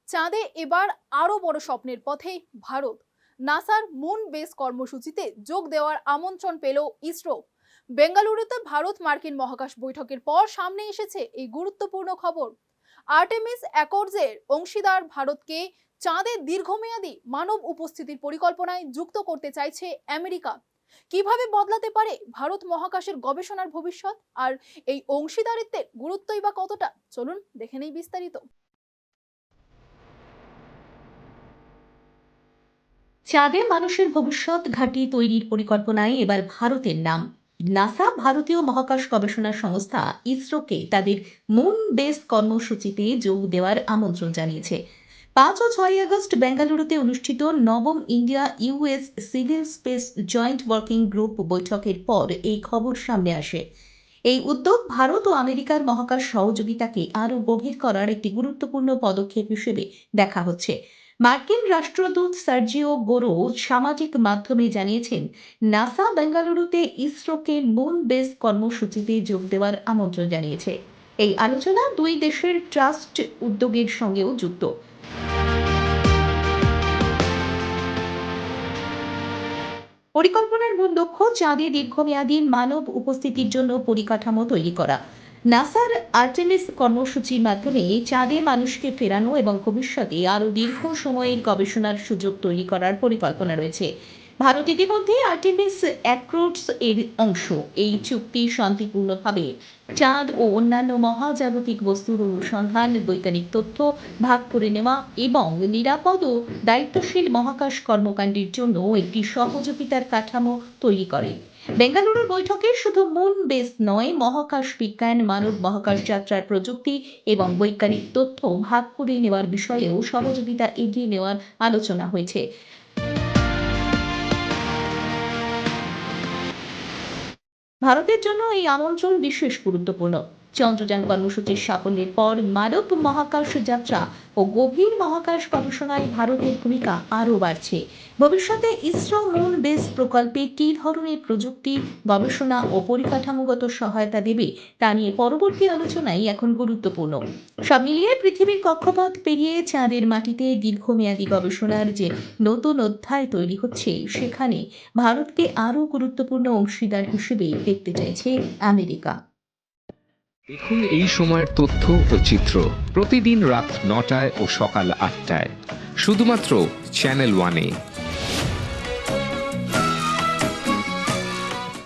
চাঁদে এবার আরো বড় স্বপ্নের পথে ভারত। নাসার মুন বেস কর্মসূচিতে যোগ দেওয়ার আমন্ত্রণ পেল ইসরো। বেঙ্গালুরুতে ভারত মার্কিন মহাকাশ বৈঠকের পর সামনে এসেছে এই গুরুত্বপূর্ণ খবর। আর্টেমিস অ্যাকর্ডসের অংশীদার ভারতকে চাঁদে দীর্ঘমেয়াদী মানব উপস্থিতির পরিকল্পনায় যুক্ত করতে চাইছে আমেরিকা। কিভাবে বদলাতে পারে ভারত মহাকাশের গবেষণার ভবিষ্যৎ, আর এই অংশীদারিত্বের গুরুত্বই বা কতটা, চলুন দেখে নেই বিস্তারিত। চাঁদে মানুষের ভবিষ্যৎ ঘাঁটি তৈরির পরিকল্পনায় এবার ভারতের নাম। নাসা ভারতীয় মহাকাশ গবেষণা সংস্থা ইসরোকে তাদের মুন বেস কর্মসূচিতে যোগ দেওয়ার আমন্ত্রণ জানিয়েছে। 5 ও 6 আগস্ট বেঙ্গালুরুতে অনুষ্ঠিত নবম India US civil space joint working group বৈঠকের পর এই খবর সামনে আসে। এই উদ্যোগ ভারত ও আমেরিকার মহাকাশ সহযোগিতাকে আরও গভীর করার একটি গুরুত্বপূর্ণ পদক্ষেপ হিসেবে দেখা হচ্ছে। মার্কিন রাষ্ট্রদূত সার্জিও বোরো সামাজিক মাধ্যমে জানিয়েছেন, নাসা বেঙ্গালুরুতে ইসরোকে মুন বেস কর্মসূচিতে যোগ দেওয়ার আমন্ত্রণ জানিয়েছে। এই আলোচনা দুই দেশের ট্রাস্ট উদ্যোগের সঙ্গেও যুক্ত। পরিকল্পনার মূল লক্ষ্য চাঁদে দীর্ঘমেয়াদী মানব উপস্থিতির জন্য পরিকাঠামো তৈরি করা। নাসার আর্টেমিস কর্মসূচির মাধ্যমে চাঁদে মানুষকে ফেরানো এবং ভবিষ্যতে আরও দীর্ঘ সময়ের গবেষণার সুযোগ তৈরি করার পরিকল্পনা রয়েছে। ভারত ইতিমধ্যে আর্টেমিস অ্যাক্রোডস এর অংশ। এই চুক্তি শান্তিপূর্ণভাবে চাঁদ ও অন্যান্য মহাজাগতিক বস্তুর অনুসন্ধান, বৈজ্ঞানিক তথ্য ভাগ করে নেওয়া এবং নিরাপদ ও দায়িত্বশীল মহাকাশ কর্মকাণ্ডের জন্য একটি সহযোগিতার কাঠামো তৈরি করে। বেঙ্গালুরুর বৈঠকে শুধু মুন বেস নয়, মহাকাশ বিজ্ঞান, মানব মহাকাশ যাত্রার প্রযুক্তি এবং বৈজ্ঞানিক তথ্য ভাগ করে নেওয়ার বিষয়েও সহযোগিতা এগিয়ে নেওয়ার আলোচনা হয়েছে। ভারতের জন্য এই আমন্ত্রণ বিশেষ গুরুত্বপূর্ণ। চন্দ্রযান কর্মসূচির সাফল্যের পর মানব মহাকাশ যাত্রা ও গভীর মহাকাশ গবেষণায় ভারতের ভূমিকা আরও বাড়ছে। ভবিষ্যতে ইসরো মুন বেস প্রকল্পে কী ধরনের প্রযুক্তি, গবেষণা ও পরিকাঠামোগত সহায়তা দেবে তা নিয়ে পরবর্তী আলোচনাই এখন গুরুত্বপূর্ণ। সব মিলিয়ে পৃথিবীর কক্ষপথ পেরিয়ে চাঁদের মাটিতে দীর্ঘমেয়াদী গবেষণার যে নতুন অধ্যায় তৈরি হচ্ছে, সেখানে ভারতকে আরও গুরুত্বপূর্ণ অংশীদার হিসেবে দেখতে চাইছে আমেরিকা। দেখুন এই সময়ের তথ্য ও চিত্র প্রতিদিন রাত 9টায় ও সকাল 8টায় শুধুমাত্র চ্যানেল ওয়ানে।